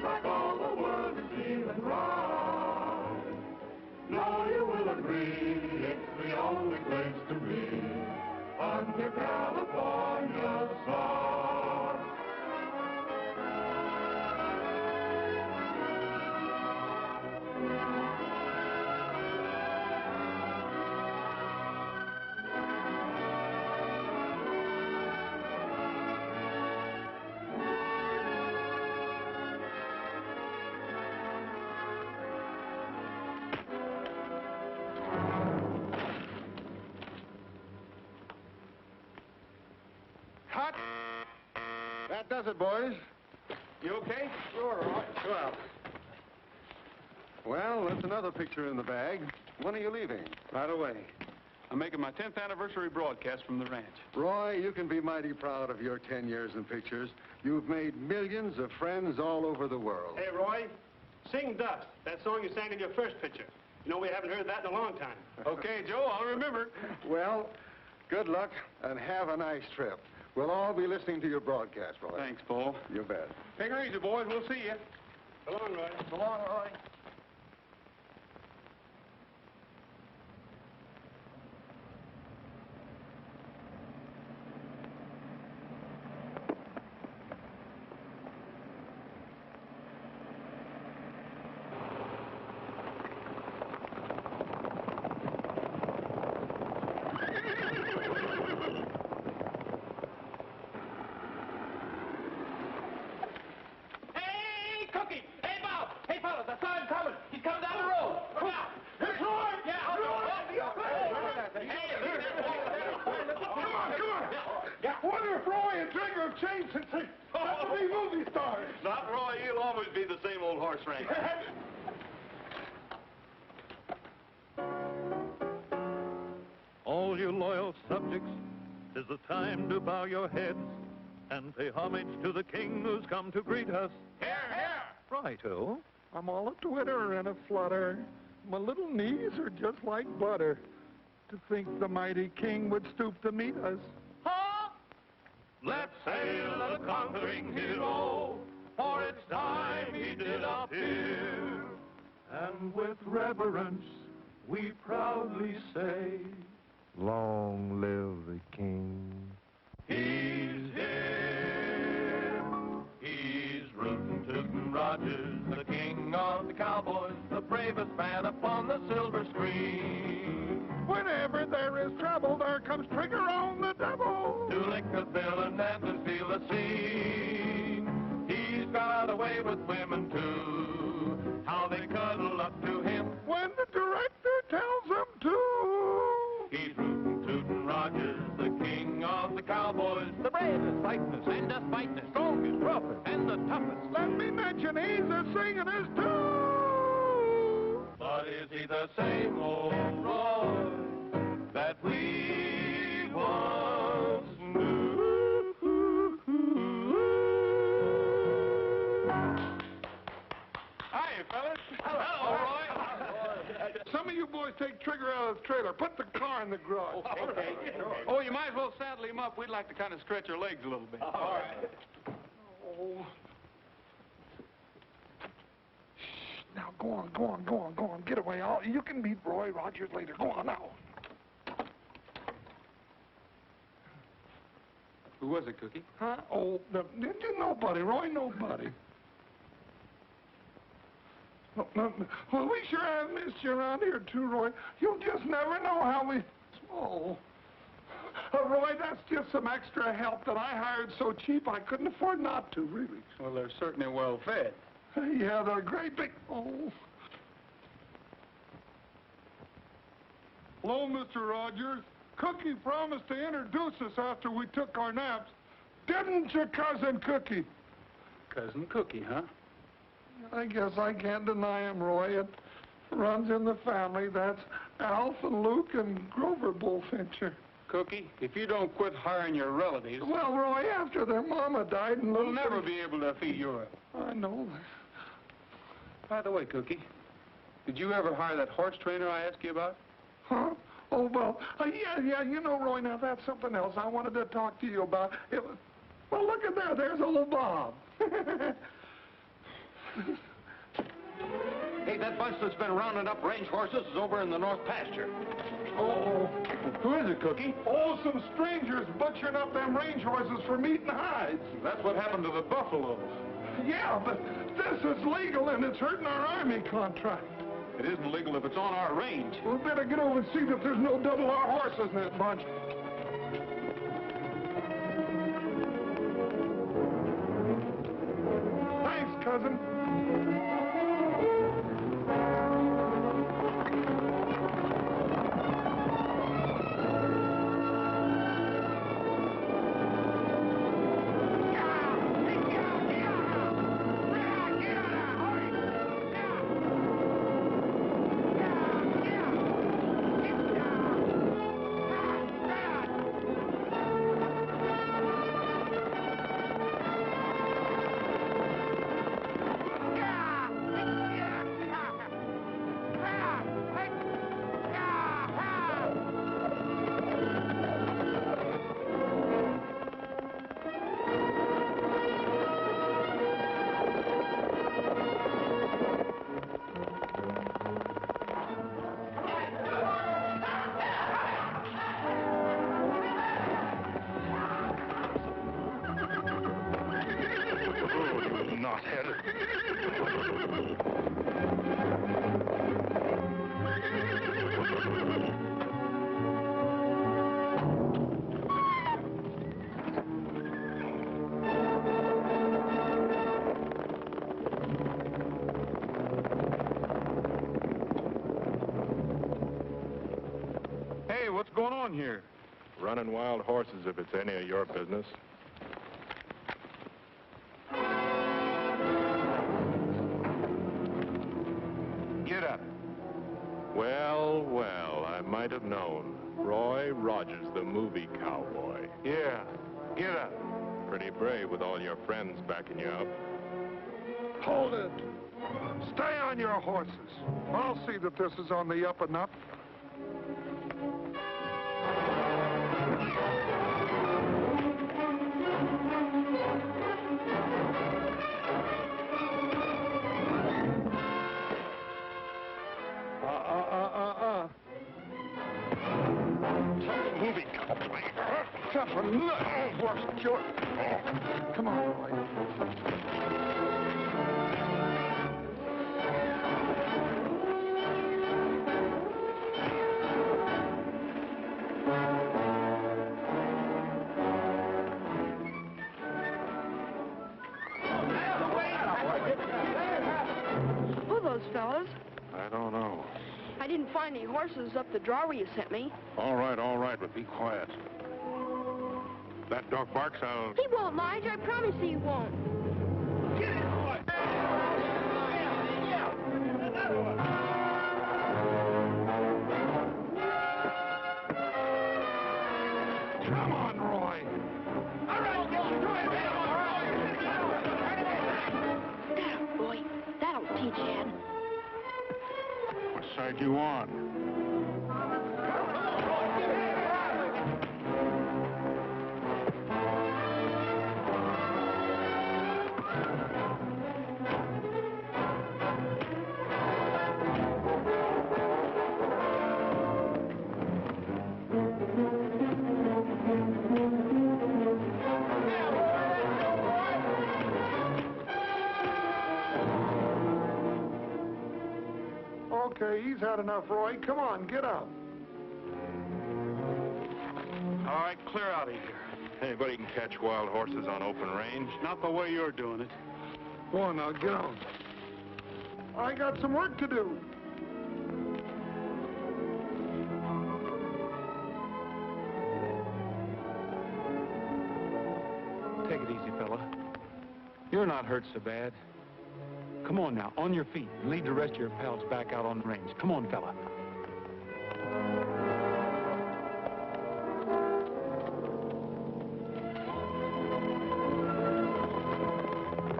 seems like all the world is feeling right. Now you will agree, it's the only place to be under California sun. Cut. That does it, boys. You okay? Sure, Roy. Well, that's another picture in the bag. When are you leaving? Right away. I'm making my 10th anniversary broadcast from the ranch. Roy, you can be mighty proud of your 10 years in pictures. You've made millions of friends all over the world. Hey, Roy, sing Dust, that song you sang in your first picture. You know, we haven't heard that in a long time. Okay, Joe, I'll remember. Well, good luck and have a nice trip. We'll all be listening to your broadcast, Roy. Thanks, Paul. You bet. Take her easy, boys. We'll see you. So long, Roy. So long, Roy. Not Roy, you'll always be the same old horse wrangler. All you loyal subjects, 'tis the time to bow your heads and pay homage to the king who's come to greet us. Here, here! Righto. I'm all a twitter and a flutter. My little knees are just like butter. To think the mighty king would stoop to meet us. Ha! Let's hail the conquering hero, for it's time he did appear. And with reverence, we proudly say, Long live the king. he's here. He's rootin' tootin' Rogers, the king of the cowboys, the bravest man upon the silver screen. Whenever there is trouble, there comes Trigger on the double. To lick the bill and then feel the scene. He's got a way with women too, how they cuddle up to him When the director tells them to. He's rootin' tootin' Rogers, the king of the cowboys, the bravest, fightin'est, sandest, fightin'est, strongest, roughest, and the toughest. Let me mention he's a singing'est too. But is he the same old Roy that we once knew? Hiya, fellas. Hello, Roy. Some of you boys take Trigger out of the trailer. Put the car in the garage. Okay. Oh, you might as well saddle him up. We'd like to kind of stretch our legs a little bit. All right. Oh. Shh, now go on. Get away. You can meet Roy Rogers later. Go on now. Who was it, Cookie? Huh? Oh, nobody, Roy, nobody. Well, we sure have missed you around here, too, Roy. You'll just never know how we... Oh. Roy, that's just some extra help that I hired so cheap I couldn't afford not to, really. Well, they're certainly well fed. Yeah, they're great big... Oh. Hello, Mr. Rogers. Cookie promised to introduce us after we took our naps. Didn't you, Cousin Cookie? Cousin Cookie, huh? I guess I can't deny him, Roy. It runs in the family. That's Alf and Luke and Grover Bullfincher. Cookie, if you don't quit hiring your relatives, Well, Roy, after their mama died and we'll Luke... never be able to feed Europe. I know. By the way, Cookie, did you ever hire that horse trainer I asked you about? Huh? Oh, well, yeah, you know, Roy, now that's something else I wanted to talk to you about. It was... Well, look at there. There's old Bob. Hey, that bunch that's been rounding up range horses is over in the north pasture. Oh, Who is it, Cookie? oh, some strangers butchering up them range horses for meat and hides. That's what happened to the buffaloes. Yeah, but this is legal and it's hurting our army contract. It isn't legal if it's on our range. We better get over and see that there's no double R horses in that bunch. Thanks, cousin. Hey, what's going on here? Running wild horses if it's any of your business. Get up. Well, well, I might have known. Roy Rogers, the movie cowboy. Yeah, get up. Pretty brave with all your friends backing you up. Hold it. Stay on your horses. I'll see that this is on the up and up. Movie cowboy. Tougher nut. Horse killer. Oh, come on, Roy. Who are those fellas? I don't know. I didn't find any horses up the draw you sent me. All right, but be quiet. That dog barks, I'll... He won't, Lige. I promise he won't. Come on, Roy. All right, boy, that'll teach Ed. What side you on? Okay, he's had enough, Roy. Come on, get up. All right, clear out of here. Anybody can catch wild horses on open range. Not the way you're doing it. Go on now, get on. I got some work to do. Take it easy, fella. You're not hurt so bad. Come on now, on your feet, and lead the rest of your pals back out on the range. Come on, fella.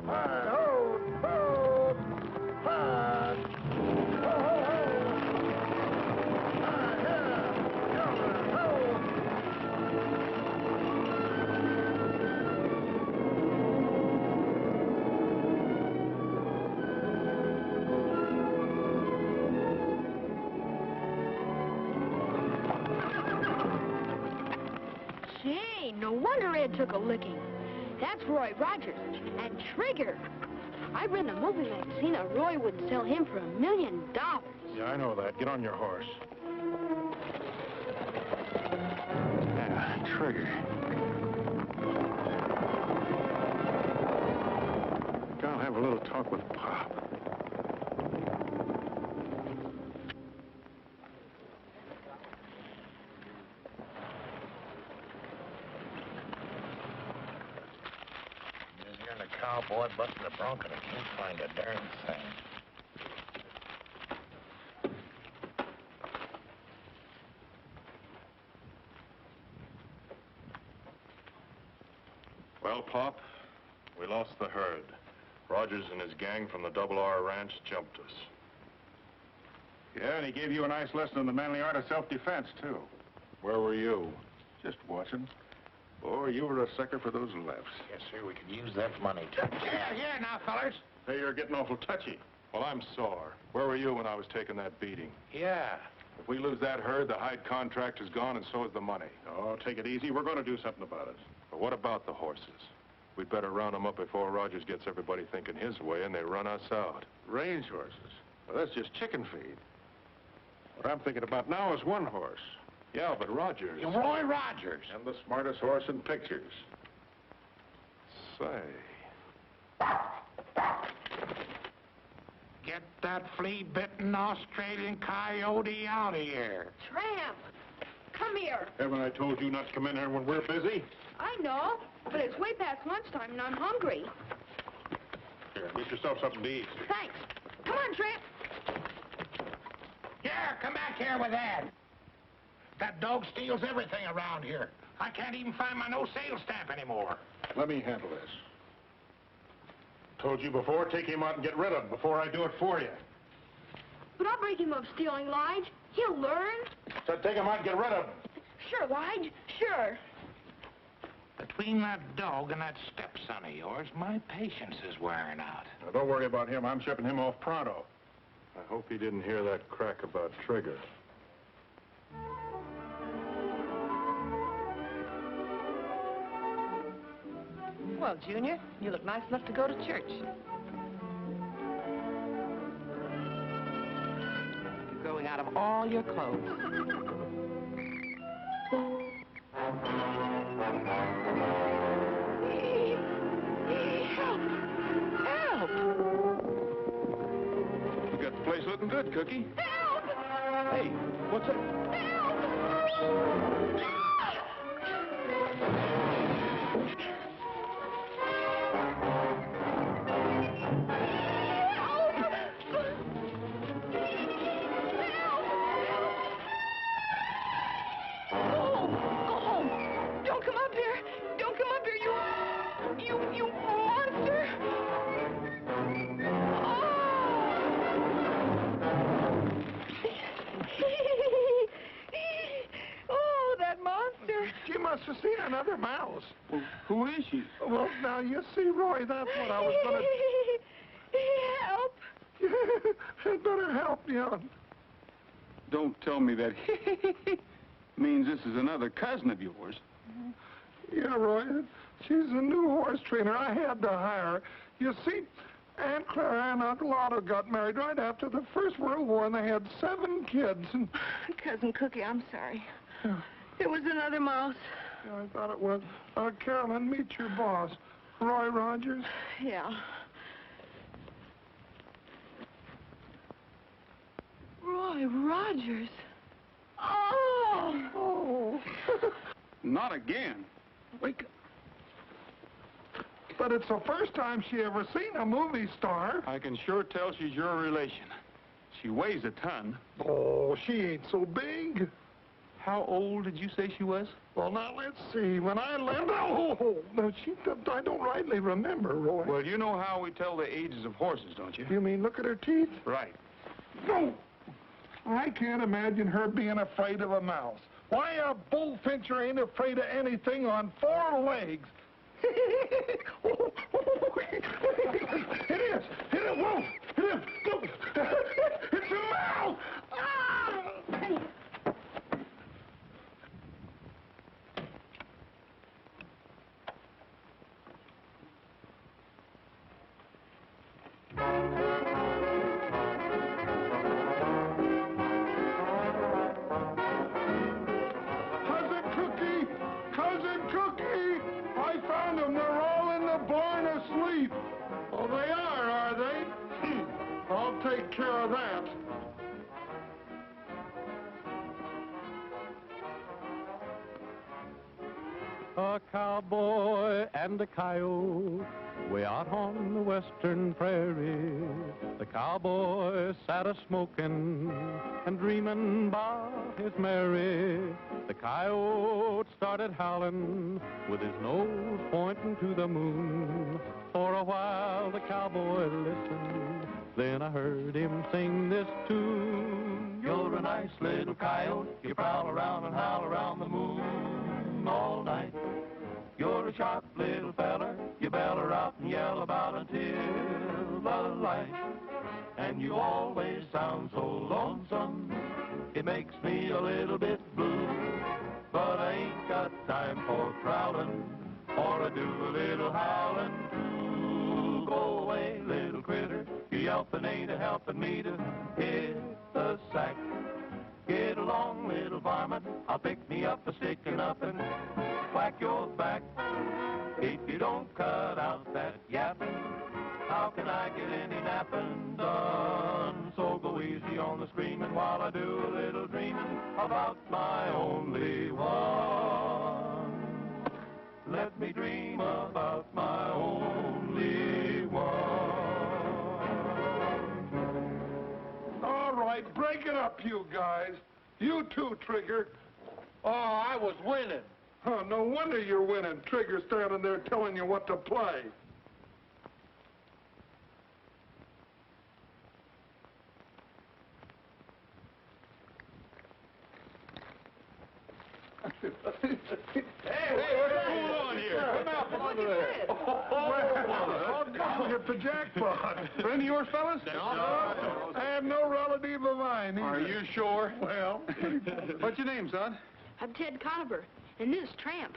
Hi-ho, ho, hi, ho, ho, ho. Hi, yeah, yeah, ho. wonder Ed took a licking. That's Roy Rogers and Trigger. I read in a movie magazine that Roy would sell him for $1 million. Yeah, I know that. Get on your horse. Yeah, Trigger. I'll have a little talk with Pop. Just hearing a cowboy busting a bronco and I can't find a darn thing. Well, Pop, we lost the herd. Rogers and his gang from the Double R Ranch jumped us. Yeah, and he gave you a nice lesson in the manly art of self-defense, too. Where were you? Just watching. Boy, you were a sucker for those lefts. Yes, sir, we could use that money, too. Here now, fellas. Hey, you're getting awful touchy. Well, I'm sore. Where were you when I was taking that beating? Yeah. If we lose that herd, the hide contract is gone, and so is the money. Oh, take it easy. We're going to do something about it. But what about the horses? We'd better round them up before Rogers gets everybody thinking his way and they run us out. Range horses. Well, that's just chicken feed. What I'm thinking about now is one horse. Yeah, but Rogers... Roy Rogers. And the smartest horse in pictures. Say... Get that flea-bitten Australian coyote out of here. Tramp, come here. Haven't I told you not to come in here when we're busy? I know, but it's way past lunchtime and I'm hungry. Here, get yourself something to eat. Thanks. Come on, Tramp. Yeah, come back here with that. That dog steals everything around here. I can't even find my no sale stamp anymore. Let me handle this. Told you before, take him out and get rid of him before I do it for you. But I'll break him of stealing, Lige. He'll learn. So take him out and get rid of him. Sure, Lige, sure. Between that dog and that stepson of yours, my patience is wearing out. Now, don't worry about him. I'm shipping him off pronto. I hope he didn't hear that crack about Trigger. Well, Junior, you look nice enough to go to church. You're growing out of all your clothes. Help! You got the place looking good, Cookie. Help! Hey, what's up? You monster! Oh, that monster. She must have seen another mouse. Well, who is she? Well, now, you see, Roy, that's what I was going Help! to... I'd better help you. Don't tell me that means this is another cousin of yours. Yeah, Roy, she's a new horse trainer. I had to hire her. You see, Aunt Clara and Uncle Otto got married right after the First World War, and they had 7 kids. And Cousin Cookie, I'm sorry. It was another mouse. yeah, I thought it was. Carolyn, meet your boss, Roy Rogers. Yeah. Roy Rogers. Oh! Oh. Not again. Wake up. But it's the first time she ever seen a movie star. I can sure tell she's your relation. She weighs a ton. Oh, she ain't so big. How old did you say she was? Well, now, let's see. When I left... Oh, no, I don't rightly remember, Roy. Well, you know how we tell the ages of horses, don't you? You mean look at her teeth? Right. No! I can't imagine her being afraid of a mouse. Why, a bullfincher ain't afraid of anything on 4 legs. It is! It is! Whoa! It is! Look! It's a mouse! Ah! take care of that. A cowboy and a coyote way out on the western prairie. The cowboy sat a-smoking and dreaming about his Mary. The coyote started howling with his nose pointing to the moon. For a while the cowboy listened, then I heard him sing this tune. You're a nice little coyote, you prowl around and howl around the moon all night. You're a sharp little feller, you beller out and yell about until the light. And you always sound so lonesome, it makes me a little bit blue. But I ain't got time for prowling, or I do a little howling too. Go away, little critter, your yelping ain't a-helping me to hit the sack. Get along, little varmint, I'll pick me up a stick and up and whack your back. If you don't cut out that yapping, how can I get any napping done? So go easy on the screaming while I do a little dreaming about my only one. Let me dream about my only one. All right, break it up, you guys. You too, Trigger. Oh, I was winning. Huh, no wonder you're winning. Trigger standing there telling you what to play. Hey, what's going on here? Come on there. Well, you hit the jackpot. Friend of yours, fellas? No. And no relative of mine either. Are you sure? Well, What's your name, son? I'm Ted Conover, and this is Tramp.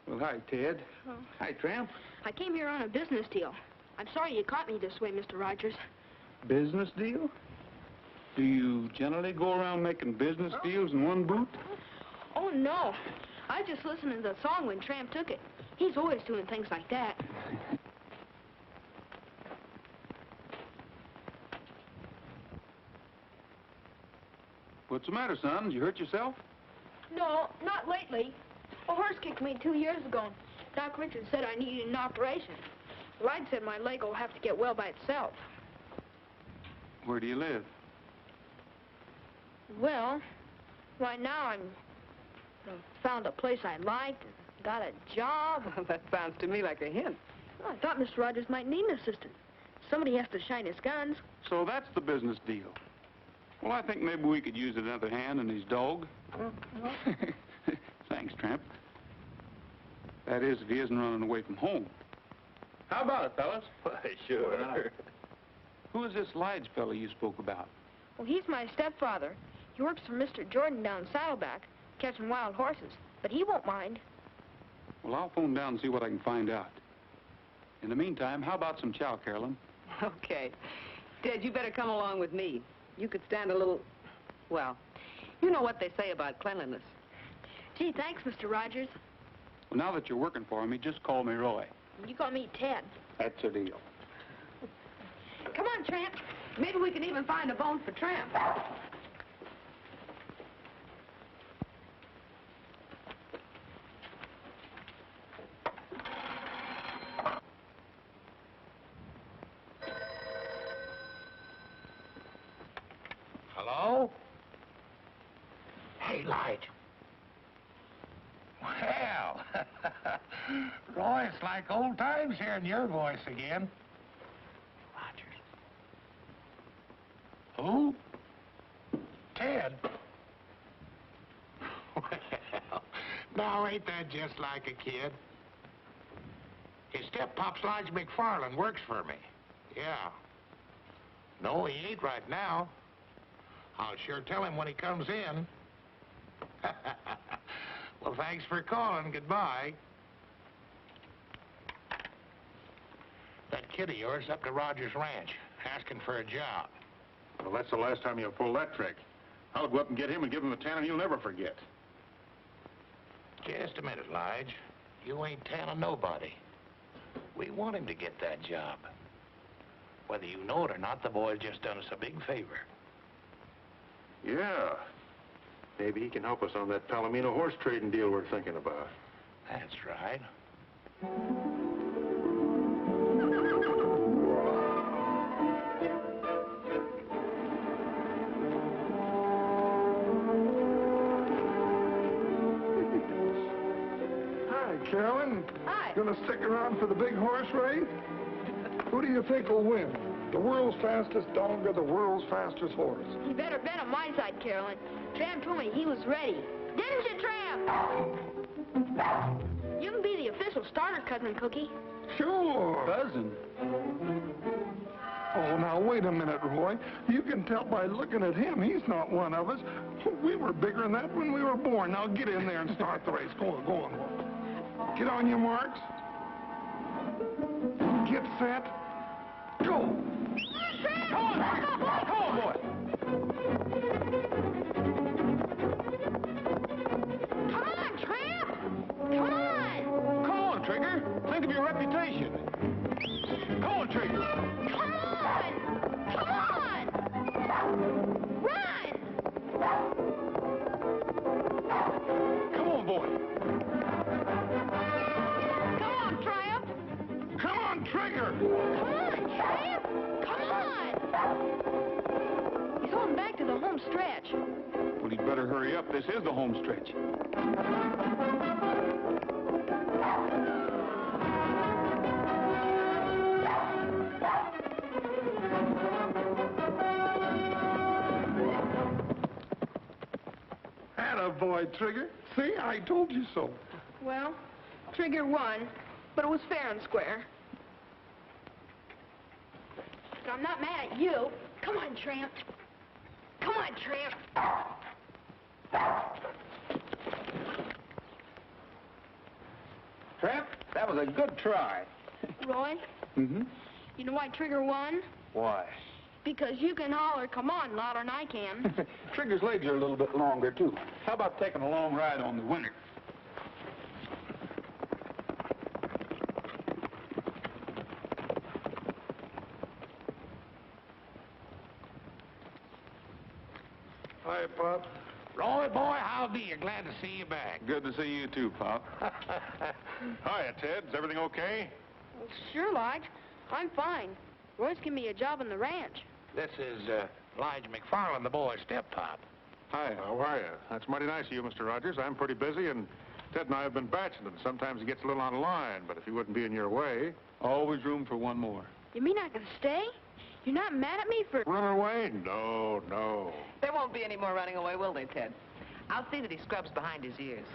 Well, hi, Ted. Oh. Hi, Tramp. I came here on a business deal. I'm sorry you caught me this way, Mr. Rogers. Business deal? Do you generally go around making business deals in one boot? Oh, no. I just listened to the song when Tramp took it. He's always doing things like that. What's the matter, son? Did you hurt yourself? No, not lately. A horse kicked me 2 years ago. Doc Richards said I needed an operation. Light said my leg will have to get well by itself. Where do you live? Well, right now I'm found a place I liked, got a job. That sounds to me like a hint. Well, I thought Mr. Rogers might need an assistant. Somebody has to shine his guns. So that's the business deal. Well, I think maybe we could use another hand in his dog. Thanks, Tramp. That is, if he isn't running away from home. How about it, fellas? Why, sure. Who is this Lige fellow you spoke about? Well, he's my stepfather. He works for Mr. Jordan down Saddleback, catching wild horses. But he won't mind. Well, I'll phone down and see what I can find out. In the meantime, how about some chow, Carolyn? Okay. Ted, you better come along with me. You could stand a little, well, you know what they say about cleanliness. Gee, thanks, Mr. Rogers. Well, now that you're working for me, just call me Roy. You call me Ted. That's a deal. Come on, Tramp. Maybe we can even find a bone for Tramp. Hello? Hey, Lige. Well, Roy, it's like old times hearing your voice again. Rogers. Who? Ted. Well, now ain't that just like a kid? His step-pop's Lige McFarland, works for me. Yeah. No, he ain't right now. I'll sure tell him when he comes in. Well, thanks for calling. Goodbye. That kid of yours up to Rogers Ranch, asking for a job. Well, that's the last time you'll pull that trick. I'll go up and get him and give him a tanning you'll never forget. Just a minute, Lige. You ain't telling nobody. We want him to get that job. Whether you know it or not, the boy's just done us a big favor. Yeah. Maybe he can help us on that Palomino horse trading deal we're thinking about. That's right. Hi, Carolyn. Hi. Gonna stick around for the big horse race? Who do you think will win? The world's fastest dog or the world's fastest horse? You better bet on my side, Carolyn. Tramp told me he was ready. Didn't you, Tramp? You can be the official starter, Cousin Cookie. Sure. Cousin? Oh, now, wait a minute, Roy. You can tell by looking at him, he's not one of us. We were bigger than that when we were born. Now, get in there and start the race. Go on, go on. Get on your marks. Get set. Go. Come on, boy. Come on, Tramp! Come on! Come on, Trigger. Think of your reputation. Come on, Trigger. Come on! Come on! Run! Come on, boy. Come on, Tramp! Come on, Trigger. Come on, Tramp! Come on! He's going back to the home stretch. Well, he'd better hurry up. This is the home stretch. Attaboy, Trigger. See, I told you so. Well, Trigger won, but it was fair and square. But I'm not mad at you. Come on, Tramp. Come on, Tramp. Tramp, that was a good try. Roy, Mm-hmm. you know why Trigger won? Why? Because you can holler, come on, louder than I can. Trigger's legs are a little bit longer, too. How about taking a long ride on the winner? Hi, Pop. Roy, boy, howdy. You glad to see you back. Good to see you, too, Pop. Hiya, Ted. Is everything okay? Well, sure, Lige. I'm fine. Roy's given me a job on the ranch. This is Elijah McFarland, the boy's step-pop. Hi. How are you? That's mighty nice of you, Mr. Rogers. I'm pretty busy, and Ted and I have been bachelor. Sometimes he gets a little on the line, but if he wouldn't be in your way... Always room for one more. You mean I can stay? You're not mad at me for... Run away? No, no. There won't be any more running away, will they, Ted? I'll see that he scrubs behind his ears.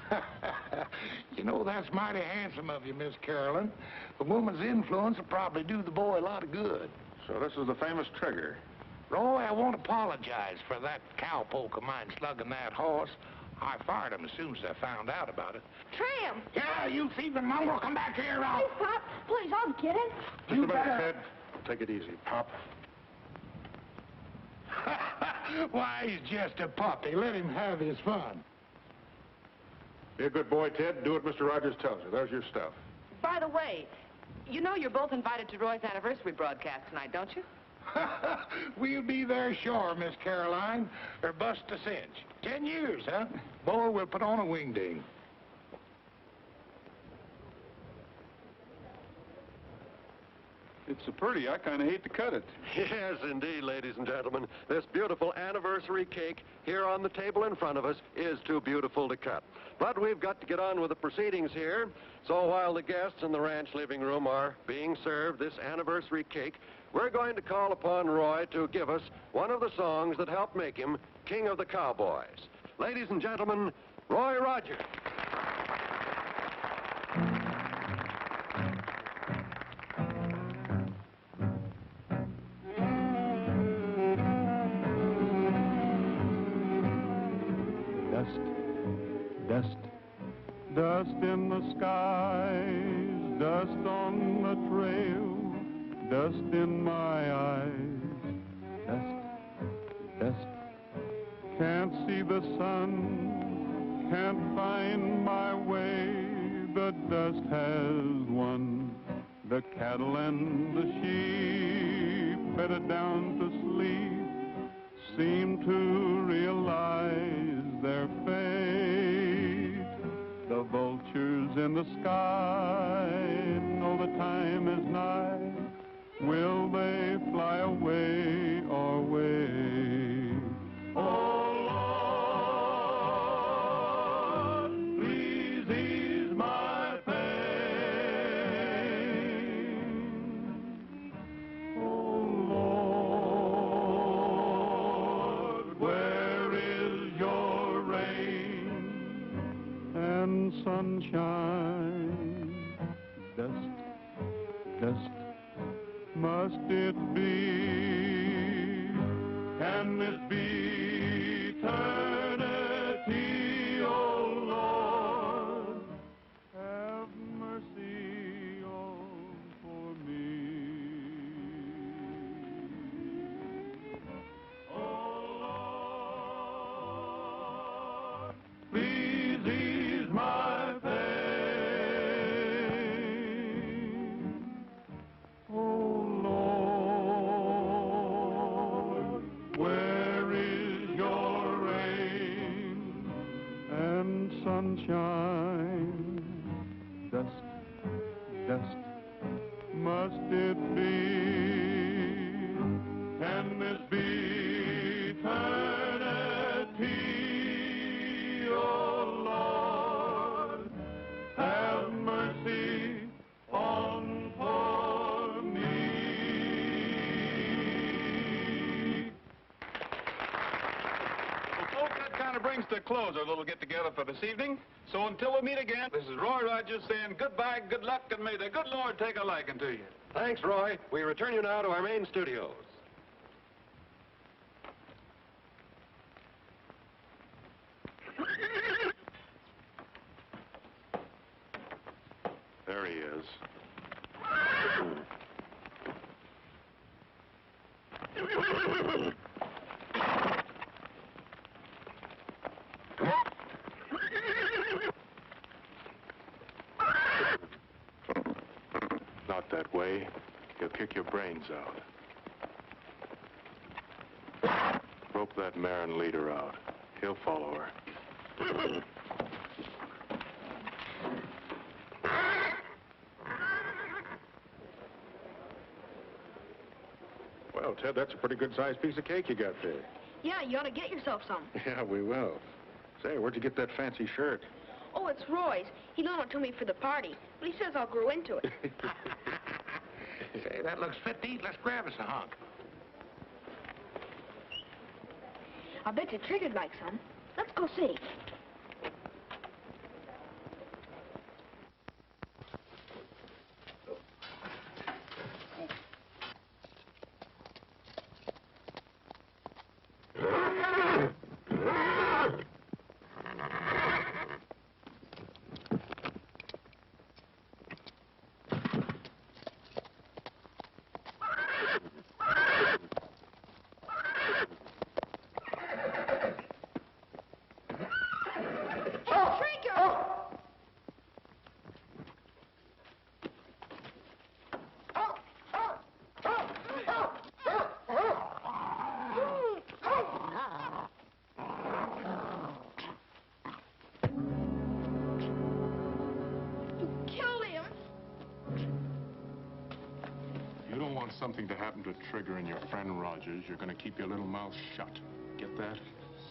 You know, that's mighty handsome of you, Miss Carolyn. A woman's influence will probably do the boy a lot of good. So this is the famous Trigger. Roy, I won't apologize for that cowpoke of mine slugging that horse. I fired him as soon as I found out about it. Tramp! Yeah, you thieving mongrel, come back here. Please, Pop. Please, I'll get it. Just a minute, Ted. Take it easy, Pop. Why, he's just a puppy. Let him have his fun. Be a good boy, Ted. Do what Mr. Rogers tells you. There's your stuff. By the way, you know you're both invited to Roy's anniversary broadcast tonight, don't you? We'll be there sure, Miss Caroline, or bust a cinch. 10 years, huh? Boy, we'll put on a wingding. It's so pretty, I kind of hate to cut it. Yes, indeed, ladies and gentlemen. This beautiful anniversary cake here on the table in front of us is too beautiful to cut. But we've got to get on with the proceedings here. So while the guests in the ranch living room are being served this anniversary cake, we're going to call upon Roy to give us one of the songs that helped make him King of the Cowboys. Ladies and gentlemen, Roy Rogers. Dust, dust in the skies, dust on the trail, dust in my eyes, dust, can't see the sun, can't find my way, the dust has won, the cattle and the sheep bedded down to sleep, seem to realize their fate. The vultures in the sky know the time is nigh. Will they fly away or wait? Oh, Lord, please ease my pain. Oh, Lord, where is your rain and sunshine? Dust, dust, must it be? Can this be eternity, oh Lord? Have mercy on for me. Oh Lord, please ease my pain. Oh Lord, where is your rain and sunshine? Dust, dust, must it be? Can this be eternity, oh Lord? Have mercy on for me. Well, folks, that kind of brings to a close our little get-together for this evening. So until we meet again, this is Roy Rogers saying goodbye, good luck, and may the good Lord take a liking to you. Thanks, Roy. We return you now to our main studios. There he is. Not that way. He'll kick your brains out. Rope that mare and lead her out. He'll follow her. Well, Ted, that's a pretty good-sized piece of cake you got there. Yeah, you ought to get yourself some. Yeah, we will. Say, where'd you get that fancy shirt? Oh, it's Roy's. He loaned it to me for the party, but he says I'll grow into it. Say, that looks fit to eat. Let's grab us a hunk. I bet you Trigger'd like some. Let's go see. Something to happen to Trigger and your friend Rogers, you're going to keep your little mouth shut. Get that?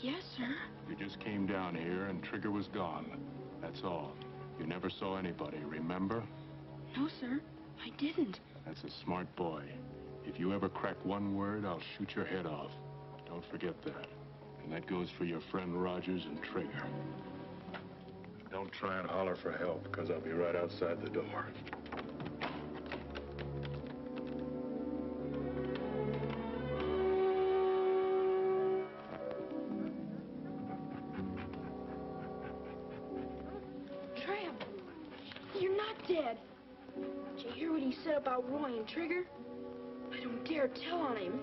Yes, sir. You just came down here and Trigger was gone. That's all. You never saw anybody, remember? No, sir. I didn't. That's a smart boy. If you ever crack one word, I'll shoot your head off. Don't forget that. And that goes for your friend Rogers and Trigger. Don't try and holler for help, because I'll be right outside the door. Dad, did you hear what he said about Roy and Trigger? I don't dare tell on him.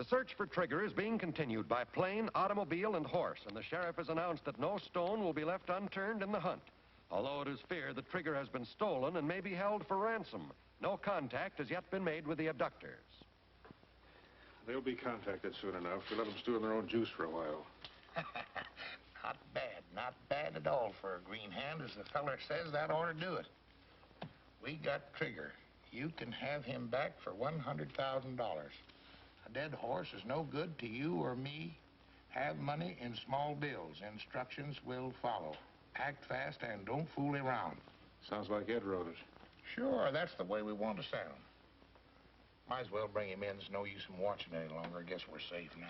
The search for Trigger is being continued by plane, automobile, and horse, and the sheriff has announced that no stone will be left unturned in the hunt. Although it is feared that Trigger has been stolen and may be held for ransom, no contact has yet been made with the abductors. They'll be contacted soon enough. We'll let them stew in their own juice for a while. Not bad at all for a green hand. As the feller says, that ought to do it. We got Trigger. You can have him back for $100,000. A dead horse is no good to you or me. Have money in small bills. Instructions will follow. Act fast and don't fool around. Sounds like Ed wrote it. Sure, that's the way we want to sound. Might as well bring him in. There's no use in watching any longer. I guess we're safe now.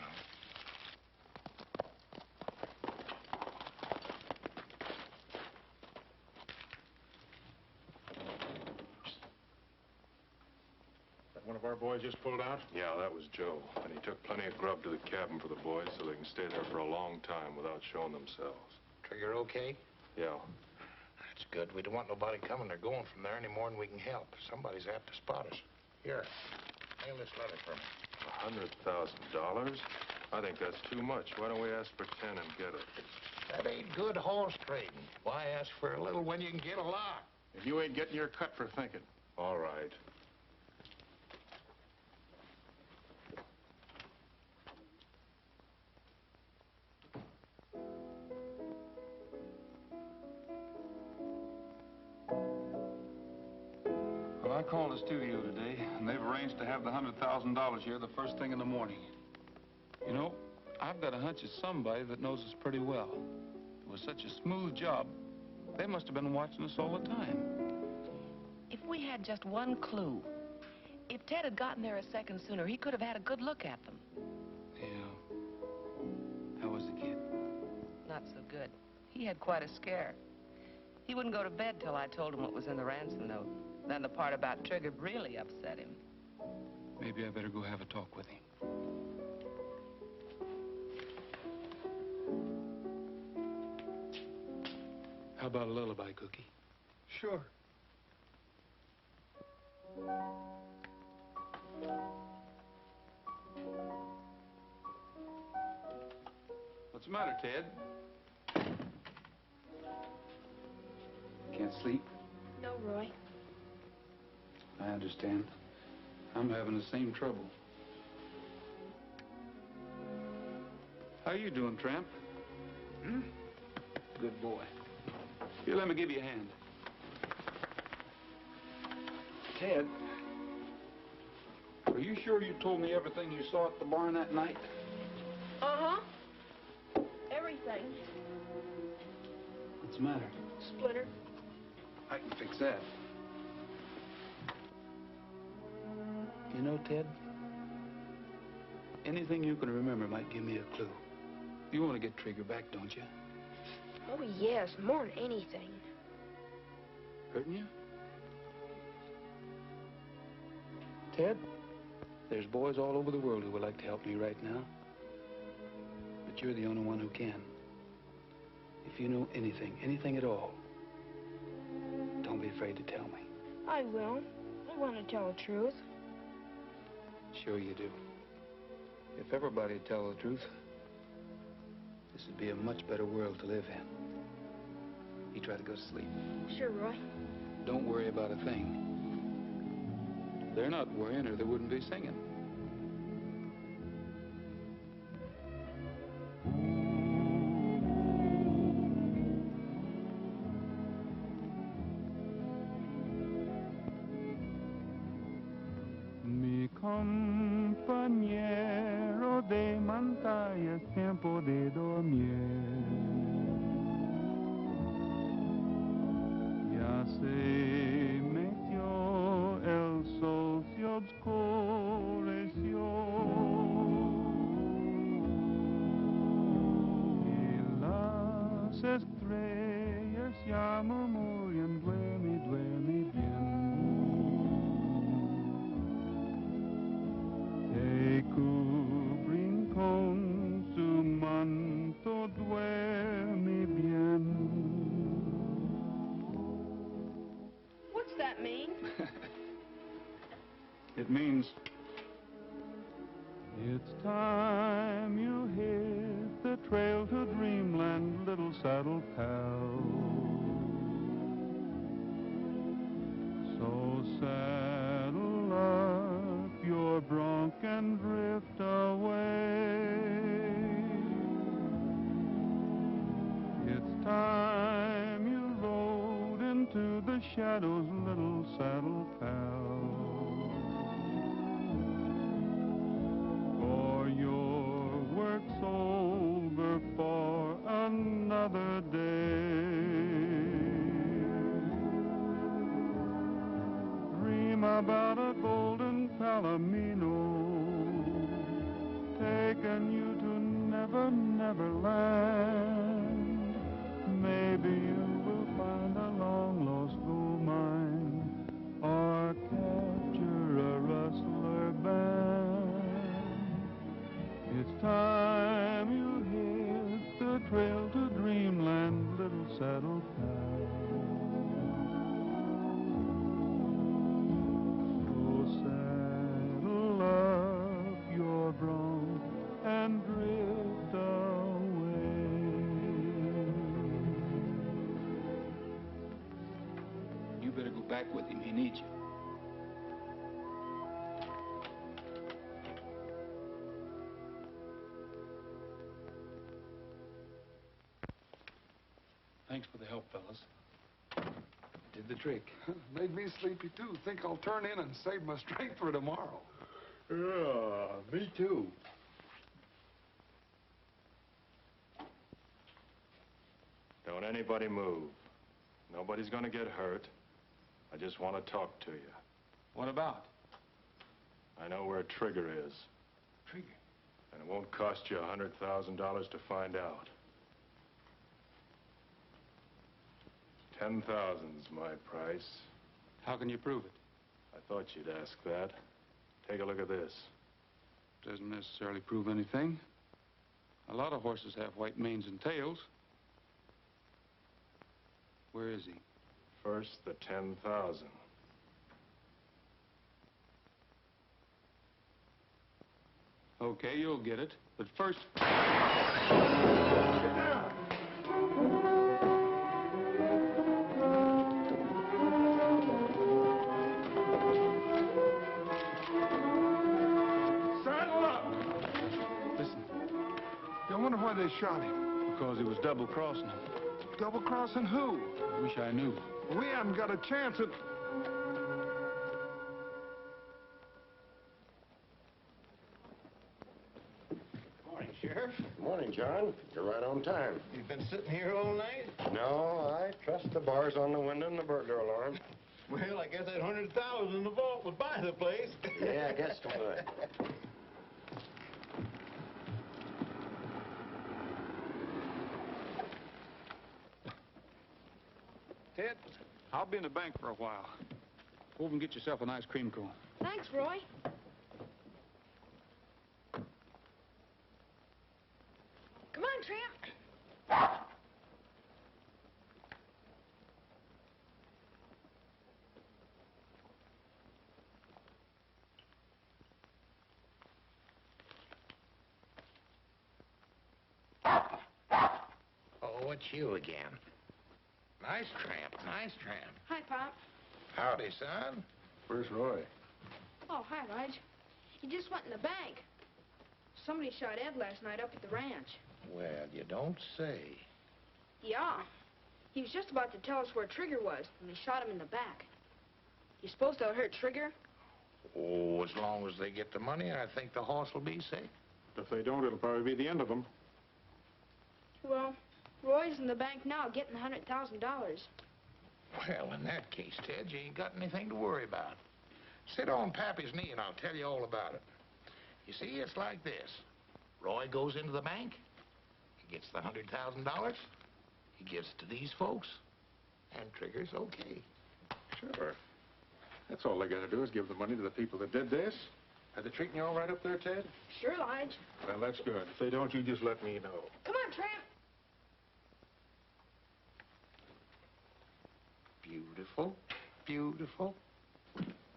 One of our boys just pulled out? Yeah, that was Joe. And he took plenty of grub to the cabin for the boys so they can stay there for a long time without showing themselves. Trigger okay? Yeah. That's good. We don't want nobody coming or going from there any more than we can help. Somebody's apt to spot us. Here, mail this letter for me. $100,000? I think that's too much. Why don't we ask for 10 and get it? That ain't good horse trading. Why ask for a little when you can get a lot? If you ain't getting your cut for thinking. All right. Well, I called the studio today, and they've arranged to have the $100,000 here the first thing in the morning. You know, I've got a hunch it's somebody that knows us pretty well. It was such a smooth job, they must have been watching us all the time. If we had just one clue, if Ted had gotten there a second sooner, he could have had a good look at them. Yeah. How was the kid? Not so good. He had quite a scare. He wouldn't go to bed till I told him what was in the ransom note. Then the part about Trigger really upset him. Maybe I better go have a talk with him. How about a lullaby, Cookie? Sure. What's the matter, Ted? Can't sleep? No, Roy. I understand. I'm having the same trouble. How you doing, Tramp? Good boy. Here, let me give you a hand. Ted, are you sure you told me everything you saw at the barn that night? Uh-huh. Everything. What's the matter? Splinter. I can fix that. You know, Ted, anything you can remember might give me a clue. You want to get Trigger back, don't you? Oh, yes, more than anything. Hurting you? Ted, there's boys all over the world who would like to help me right now. But you're the only one who can. If you know anything, anything at all, don't be afraid to tell me. I will. I want to tell the truth. Sure you do. If everybody would tell the truth, this would be a much better world to live in. You try to go to sleep. Sure, Roy. Don't worry about a thing. They're not worrying or they wouldn't be singing. Mi compañero de montaña es tiempo de dormir. Ya se metió el sol, se oscureció. Y las estrellas ya murmuran, duerme, duerme bien. Te cubren con su manto, duerme bien. What's that mean? It means... It It's time you hit the trail to dreamland, little saddle pal. So saddle up your bronc and drift away. It's time you rode into the shadows, little saddle pal. For your work's over for another day. Dream about a golden palomino, taking you to Never, Never Land. Maybe you will find a long-lost gold mine or capture a rustler band. It's time you hit the trail to dreamland, little saddle pal. So saddle up your bronc and drift away. You better go back with him. He needs you. Thanks for the help, fellas. Did the trick. Made me sleepy, too. Think I'll turn in and save my strength for tomorrow. Yeah, me too. Don't anybody move. Nobody's gonna get hurt. I just want to talk to you. What about? I know where Trigger is. Trigger? And it won't cost you $100,000 to find out. 10,000's my price. How can you prove it? I thought you'd ask that. Take a look at this. Doesn't necessarily prove anything. A lot of horses have white manes and tails. Where is he? First, the 10,000. Okay, you'll get it. But first... Saddle up! Listen, I wonder why they shot him. because he was double-crossing him. Double-crossing who? Wish I knew. We haven't got a chance at... Morning, Sheriff. Morning, John. You're right on time. You've been sitting here all night? No, I trust the bars on the window and the burglar alarm. Well, I guess that 100,000 in the vault would buy the place. Yeah, I guess it would. Ted, I'll be in the bank for a while. Go over and get yourself an ice cream cone. Thanks, Roy. Come on, Tramp. Oh, it's you again. Nice tramp, nice tramp. Hi, Pop. Howdy, son. Where's Roy? Oh, hi, Lige. He just went in the bank. Somebody shot Ed last night up at the ranch. Well, you don't say. Yeah. He was just about to tell us where Trigger was when they shot him in the back. You suppose they'll hurt Trigger? Oh, as long as they get the money, I think the horse will be safe. If they don't, it'll probably be the end of them. Well, Roy's in the bank now getting $100,000. Well, in that case, Ted, you ain't got anything to worry about. Sit on Pappy's knee and I'll tell you all about it. You see, it's like this. Roy goes into the bank. He gets the $100,000. He gives it to these folks. And Trigger's okay. Sure. That's all they gotta do is give the money to the people that did this. Are they treating you all right up there, Ted? Sure, Lige. Well, that's good. If they don't, you just let me know. Come on, Tramp. Beautiful, beautiful.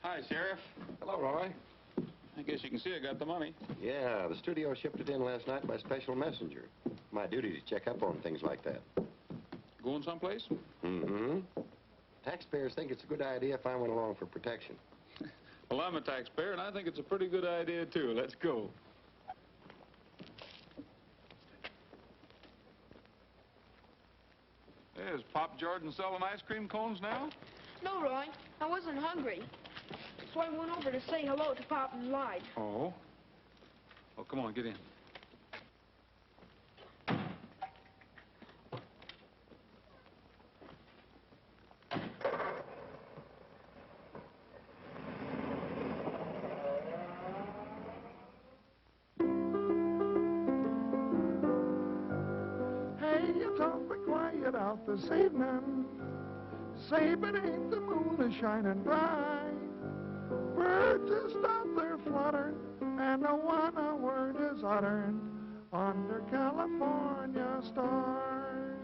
Hi, Sheriff. Hello, Roy. I guess you can see I got the money. Yeah, the studio shipped it in last night by special messenger. My duty to check up on things like that. Going someplace? Mm-hmm. Taxpayers think it's a good idea if I went along for protection. Well, I'm a taxpayer, and I think it's a pretty good idea, too. Let's go. Is Pop Jordan selling ice cream cones now? No, Roy. I wasn't hungry. So I went over to say hello to Pop and Lige. Oh? Well, come on, get in. Hey, it's awfully quiet out this evening. Say, but ain't the moon is shining bright? Birds just out there fluttering, and no one a word is uttered under California stars.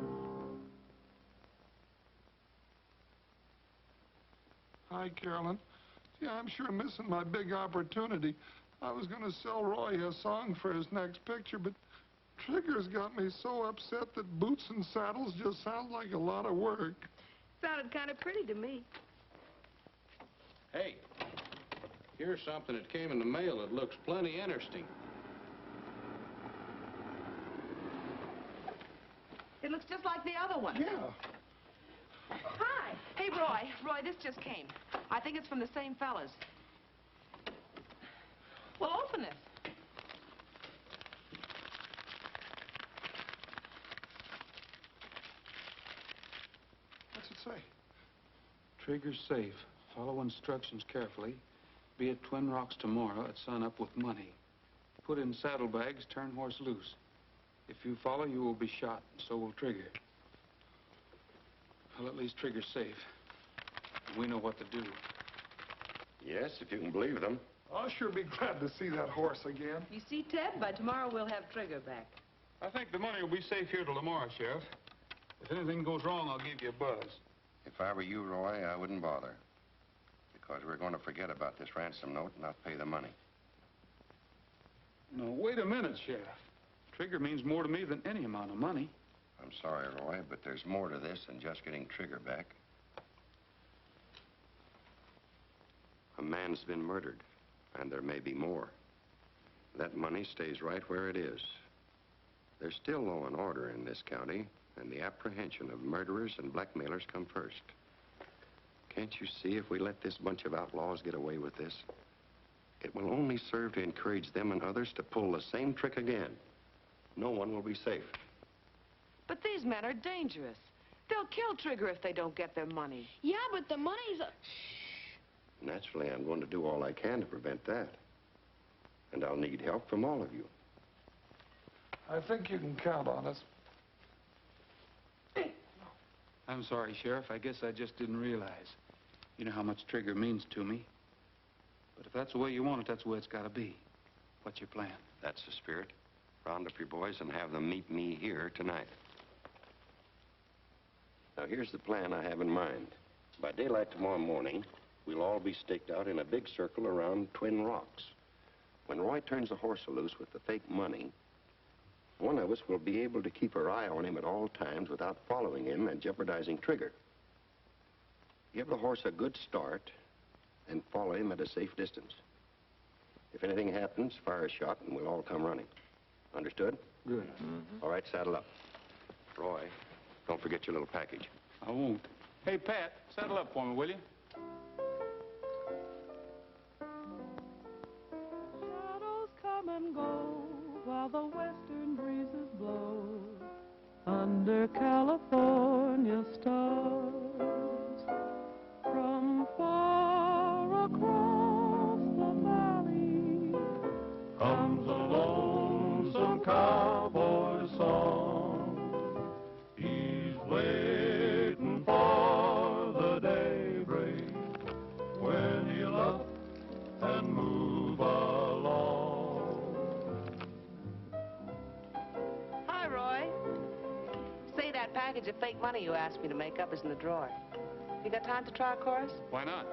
Hi, Carolyn. Yeah, I'm sure missing my big opportunity. I was going to sell Roy a song for his next picture, but Trigger's got me so upset that boots and saddles just sound like a lot of work. Sounded kind of pretty to me. Hey, here's something that came in the mail that looks plenty interesting. It looks just like the other one. Yeah. Hi. Hey, Roy. Roy, this just came. I think it's from the same fellas. Well, open it. What's it say? Trigger's safe. Follow instructions carefully. Be at Twin Rocks tomorrow at sunup with money. Put in saddlebags, turn horse loose. If you follow, you will be shot, and so will Trigger. Well, at least Trigger's safe. We know what to do. Yes, if you can believe them. I'll sure be glad to see that horse again. You see, Ted, by tomorrow we'll have Trigger back. I think the money will be safe here till tomorrow, Sheriff. If anything goes wrong, I'll give you a buzz. If I were you, Roy, I wouldn't bother. Because we're going to forget about this ransom note and not pay the money. No, wait a minute, Sheriff. Trigger means more to me than any amount of money. I'm sorry, Roy, but there's more to this than just getting Trigger back. A man's been murdered, and there may be more. That money stays right where it is. There's still law and order in this county, and the apprehension of murderers and blackmailers come first. Can't you see if we let this bunch of outlaws get away with this, it will only serve to encourage them and others to pull the same trick again. No one will be safe. But these men are dangerous. They'll kill Trigger if they don't get their money. Yeah, but the money's... Naturally, I'm going to do all I can to prevent that. And I'll need help from all of you. I think you can count on us. I'm sorry, Sheriff. I guess I just didn't realize. You know how much Trigger means to me. But if that's the way you want it, that's the way it's got to be. What's your plan? That's the spirit. Round up your boys and have them meet me here tonight. Now, here's the plan I have in mind. By daylight tomorrow morning, we'll all be staked out in a big circle around Twin Rocks. When Roy turns the horse loose with the fake money, one of us will be able to keep our eye on him at all times without following him and jeopardizing Trigger. Give the horse a good start and follow him at a safe distance. If anything happens, fire a shot and we'll all come running. Understood? Good. All right, saddle up. Roy, don't forget your little package. I won't. Hey, Pat, saddle up for me, will you? Shadows come and go while the western breezes blow under California stars. From far across the valley comes a lonesome cowboy song. He's waiting for the daybreak when he'll up and move along. Hi, Roy. Say, that package of fake money you asked me to make up is in the drawer. You got time to try a chorus? Why not?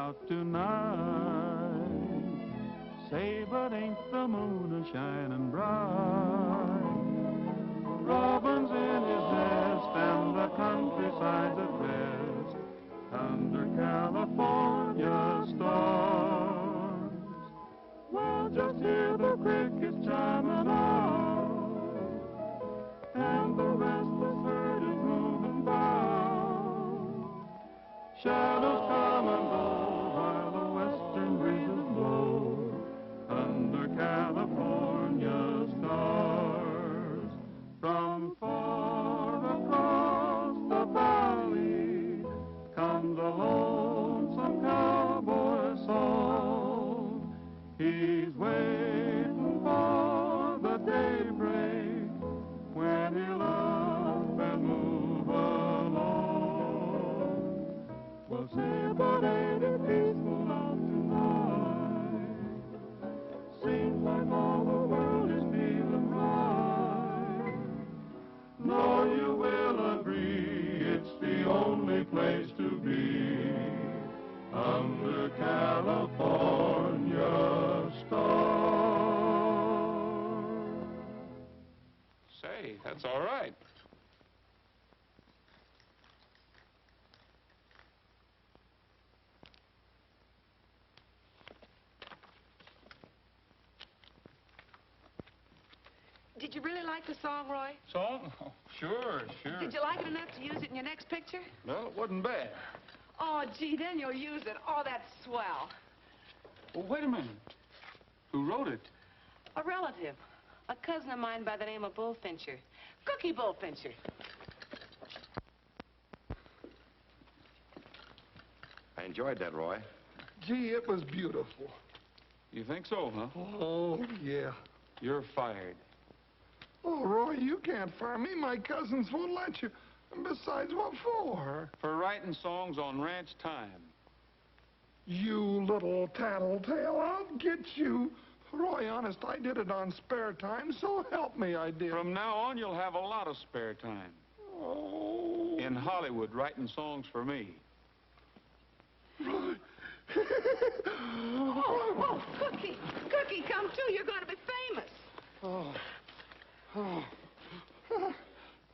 out tonight. Say, but ain't the moon a-shining bright? Robin's in his nest and the countryside's at best under California stars. Well, just hear the crickets chiming out, and the restless herd is moving by. Shadows come and go while the western breezes blow under California stars. From far across the valley comes a lonesome cowboy song. He's waiting for the daybreak when he'll up and move along. Well, say, but ain't it peaceful out tonight? Seems like all the world is feeling right. No, you will agree it's the only place to be under California stars. Say, that's all right. Did you really like the song, Roy? Song? Oh, sure. Did you like it enough to use it in your next picture? Well, it wasn't bad. Oh, gee, then you'll use it. Oh, that's swell. Well, wait a minute. Who wrote it? A relative. A cousin of mine by the name of Bullfincher. Cookie Bullfincher. I enjoyed that, Roy. Gee, it was beautiful. You think so, huh? Oh, yeah. You're fired. Oh, Roy, you can't fire me. My cousins won't let you. And besides, what for? For writing songs on ranch time. You little tattletale, I'll get you. Roy, honest, I did it on spare time, so help me, I did. From now on, you'll have a lot of spare time. Oh. In Hollywood, writing songs for me. Roy. Oh, Cookie. Cookie, come true. You're going to be famous. Oh.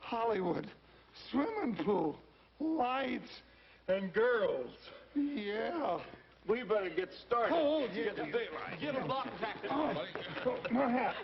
Hollywood, swimming pool, lights, And girls. yeah. We better get started. Oh, Get the daylight. Get a block packed. Oh, my hat.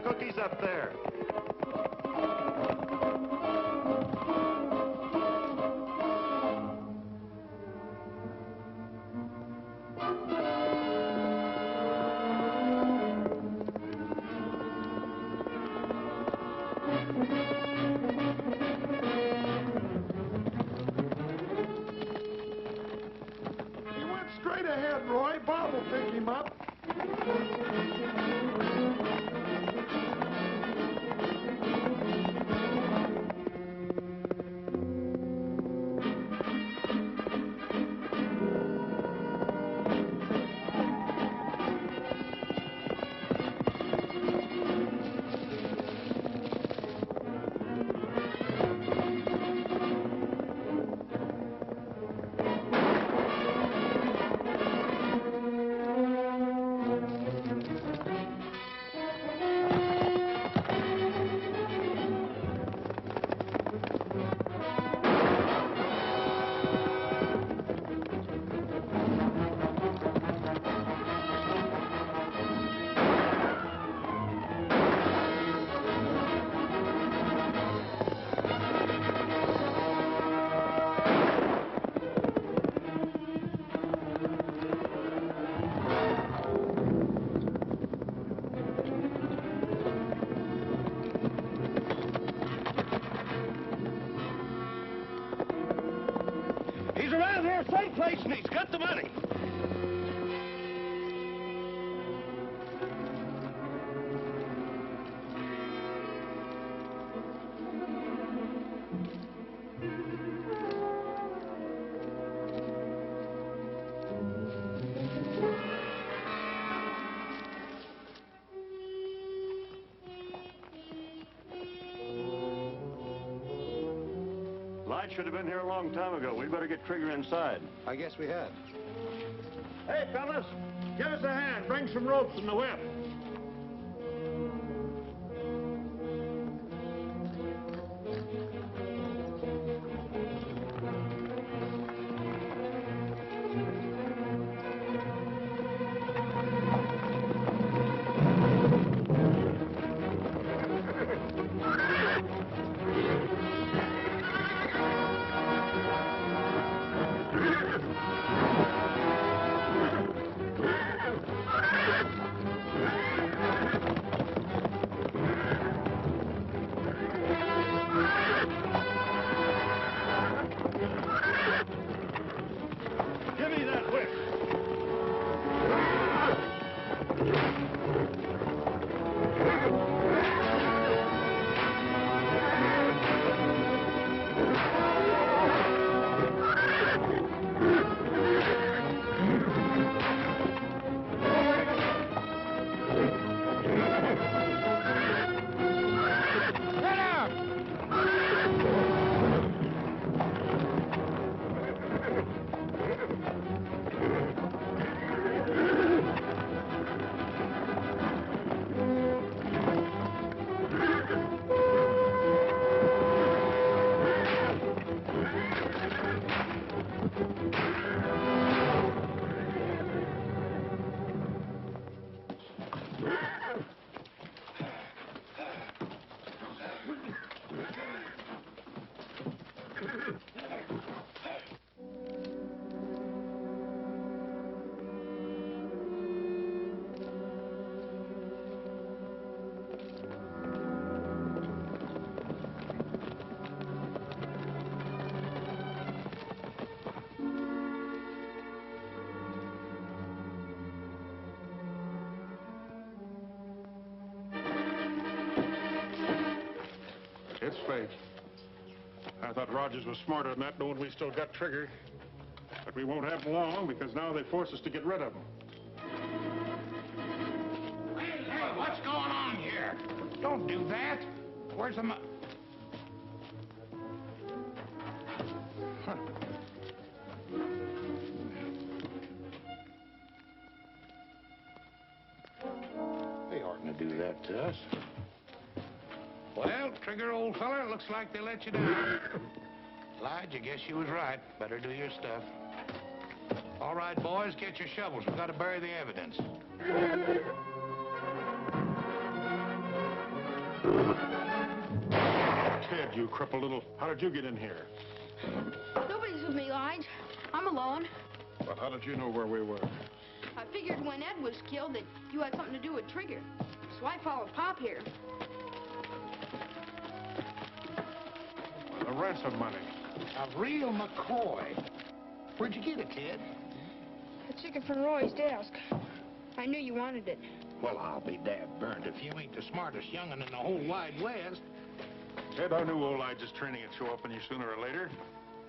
Cookies up there. He went straight ahead, Roy. Bob will pick him up. Same place, and he's got the money. Light should have been here a long time ago. We'd better get Trigger inside. I guess we have. Hey, fellas, give us a hand. Bring some ropes and the whip. Give me that whip. It's fate. I thought Rogers was smarter than that, knowing we still got Trigger. But we won't have him long, because now they force us to get rid of him. Hey, what's going on here? Don't do that. Where's the They oughtn't to do that to us. Well, Trigger, old feller, looks like they let you down. Lige, I guess you was right. Better do your stuff. All right, boys, get your shovels. We've got to bury the evidence. Ted, you crippled little... How did you get in here? Nobody's with me, Lige. I'm alone. Well, how did you know where we were? I figured when Ed was killed that you had something to do with Trigger. So I followed Pop here. The ransom money. A real McCoy. Where'd you get it, Ted? The chicken from Roy's desk. I knew you wanted it. Well, I'll be dad burned if you ain't the smartest young'un in the whole wide West. Ted, I knew old Lige's training would show up in you sooner or later.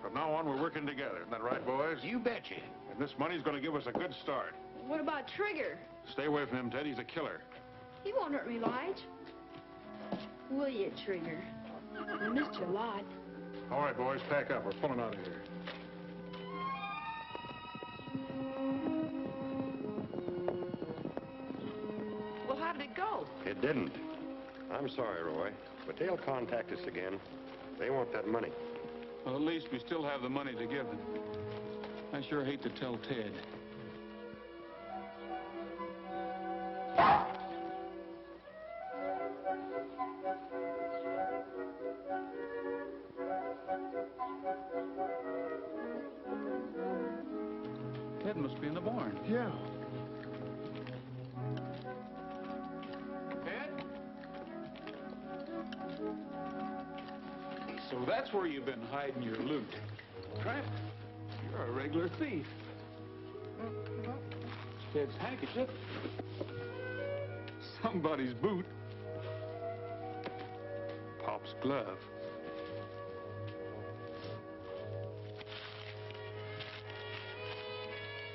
From now on, we're working together. Isn't that right, boys? You betcha. And this money's going to give us a good start. What about Trigger? Stay away from him, Ted. He's a killer. He won't hurt me, Lige. Will you, Trigger? I missed you a lot. All right, boys, pack up. We're pulling out of here. Well, how did it go? It didn't. I'm sorry, Roy, but they'll contact us again. They want that money. Well, at least we still have the money to give them. I sure hate to tell Ted. Ted must be in the barn. Yeah. Ted? So that's where you've been hiding your loot. Tramp. You're a regular thief. Ted's handkerchief. Somebody's boot. Pop's glove.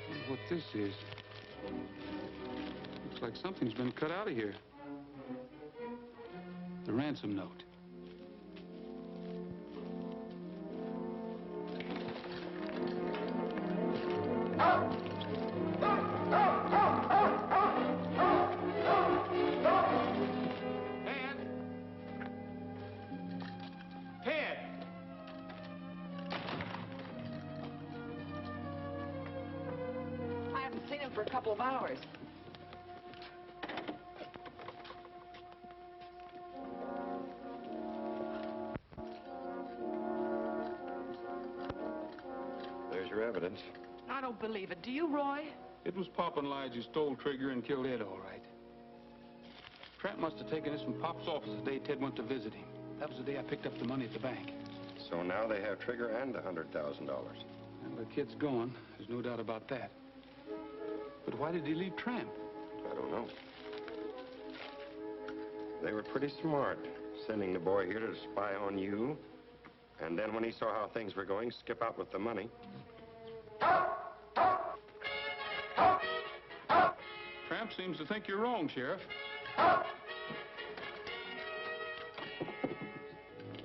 Wonder what this is. Looks like something's been cut out of here. The ransom note. For a couple of hours. There's your evidence. I don't believe it. Do you, Roy? It was Pop and Lige who stole Trigger and killed Ed, all right. Tramp must have taken this from Pop's office the day Ted went to visit him. That was the day I picked up the money at the bank. So now they have Trigger and the $100,000. And the kid's gone. There's no doubt about that. But why did he leave Tramp? I don't know. They were pretty smart, sending the boy here to spy on you. And then when he saw how things were going, skip out with the money. Tramp seems to think you're wrong, Sheriff.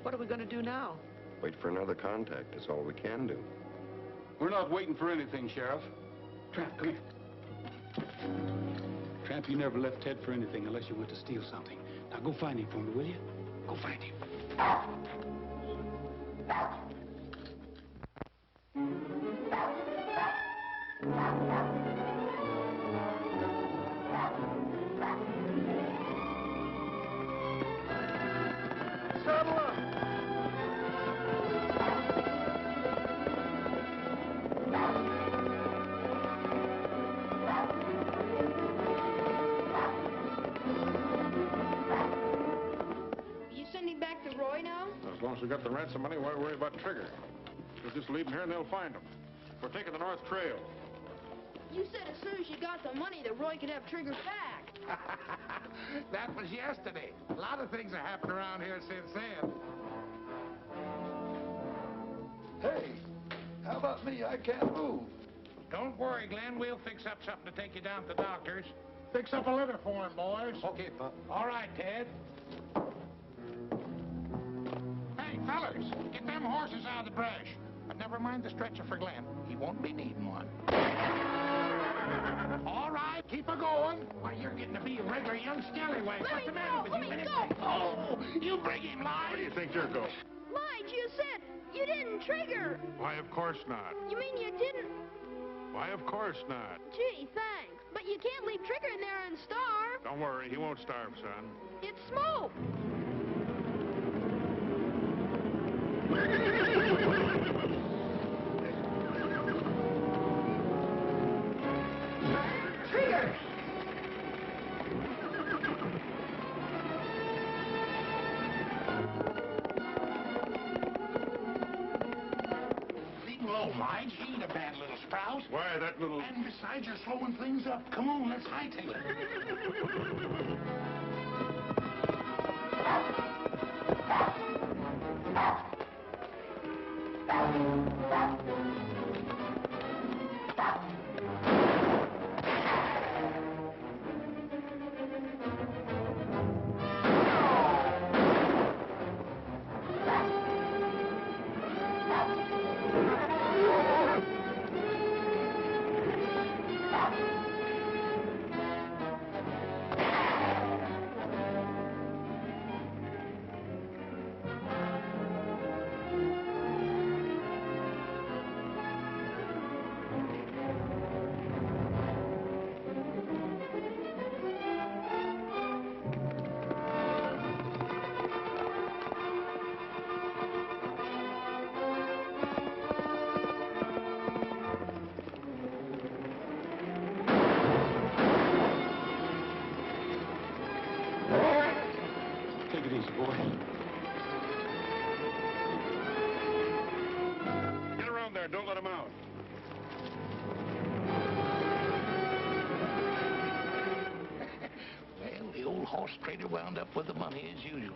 What are we going to do now? Wait for another contact. That's all we can do. We're not waiting for anything, Sheriff. Tramp, come here. Tramp, you never left Ted for anything unless you went to steal something. Now go find him for me, will you? Go find him. Saddle up! Roy now? As long as we got the ransom money, why worry about Trigger? We'll just leave him here and they'll find him. We're taking the North Trail. You said as soon as you got the money that Roy could have Trigger back. That was yesterday. A lot of things have happened around here since then. Hey, how about me? I can't move. Don't worry, Glenn. We'll fix up something to take you down to the doctor's. Fix up a litter for him, boys. Okay, Pop. All right, Ted. Hey, fellas, get them horses out of the brush. But never mind the stretcher for Glenn. He won't be needing one. All right, keep her going. Why, you're getting to be a regular young scallywag. What's the matter with you? Oh, you bring him, Lige. Where do you think you're going? Lige, you said you didn't Trigger. Why, of course not. You mean you didn't? Why, of course not. Gee, thanks. But you can't leave Trigger in there and starve. Don't worry, he won't starve, son. It's smoke. Trigger! Leave him alone, Lige. He ain't a bad little sprout. Why, that little... And besides, you're slowing things up. Come on, let's hightail it. Take it easy, boy. Get around there. Don't let him out. horse trader wound up with the money as usual.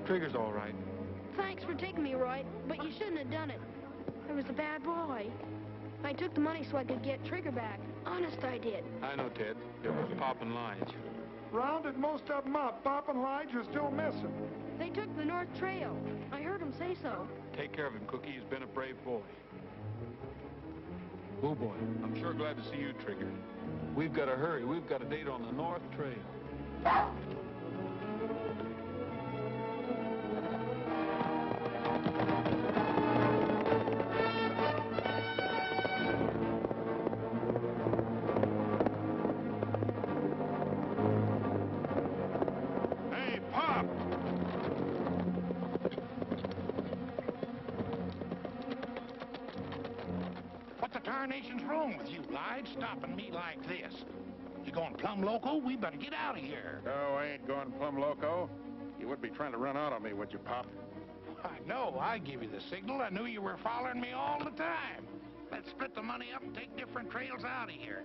Trigger's all right. Thanks for taking me, Roy, but you shouldn't have done it. I was a bad boy. I took the money so I could get Trigger back. Honest, I did. I know, Ted. It was Pop and Lige. Rounded most of them up. Pop and Lige are still missing. They took the North Trail. I heard them say so. Take care of him, Cookie. He's been a brave boy. Oh, boy. I'm sure glad to see you, Trigger. We've got to hurry. We've got a date on the North Trail. Hey, Pop! What the tarnation's wrong with you, Lige, stopping me like this? You going plumb loco? We better get out of here. No, I ain't going plumb loco. You would be trying to run out on me, would you, Pop? I know. I give you the signal. I knew you were following me all the time. Let's split the money up and take different trails out of here.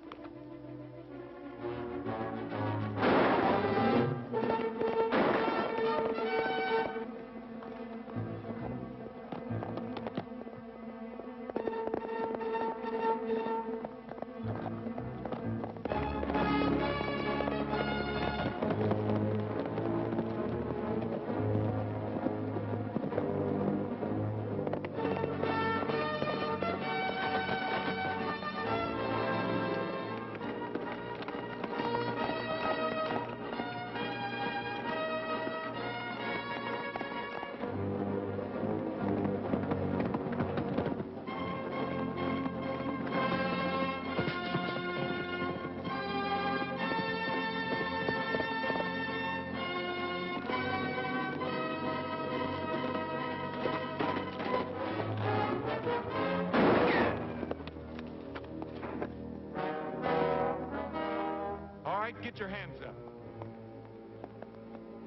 All right, get your hands up.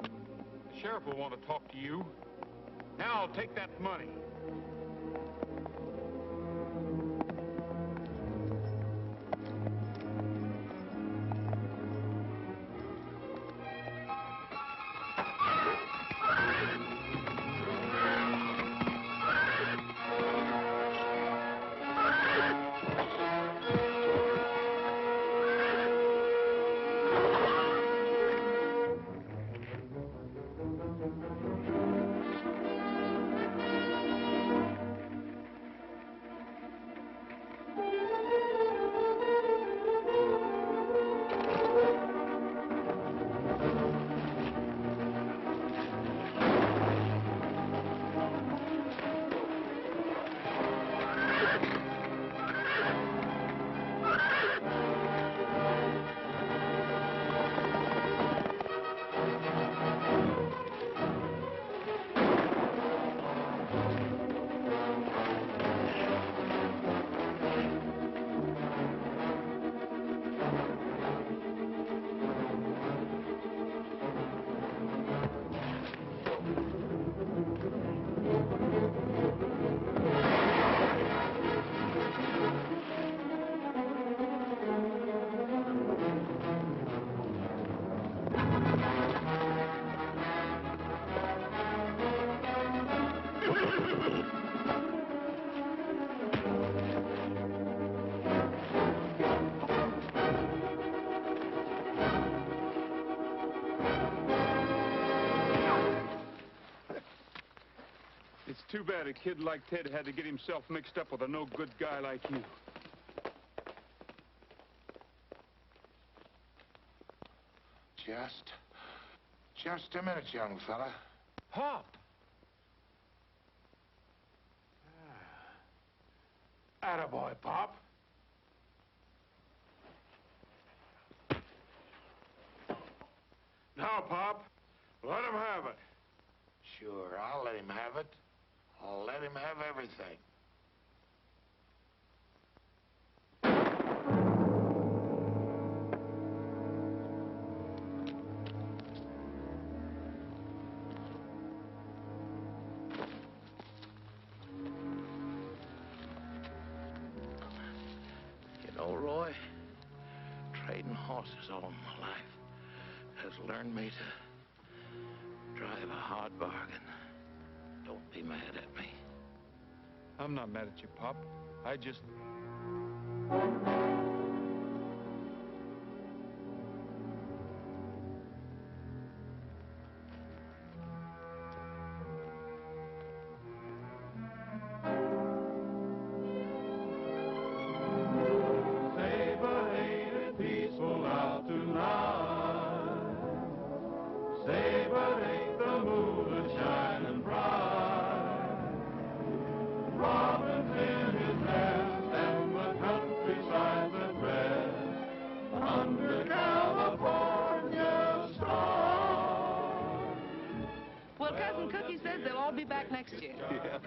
The sheriff will want to talk to you. Now I'll take that money. It's too bad a kid like Ted had to get himself mixed up with a no-good guy like you. Just a minute, young fella. Pop! Attaboy, Pop. Pop. Let him have it. Sure, I'll let him have it. I'll let him have everything. You know, Roy, trading horses all my life has learned me to drive a hard bargain. Don't be mad at me. I'm not mad at you, Pop. I just... Say, but ain't the moon a-shining bright? Robin's in his nest and the countryside's at rest under California stars. Well, Cousin Cookie says they'll all be back next year. Yeah,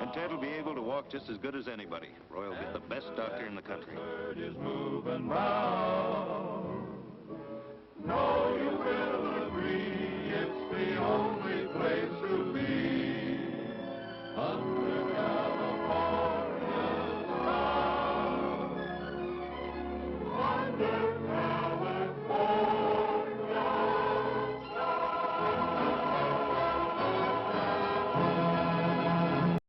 and Ted will be able to walk just as good as anybody. Roy will get the best doctor in the country. Bird is moving round. No, you will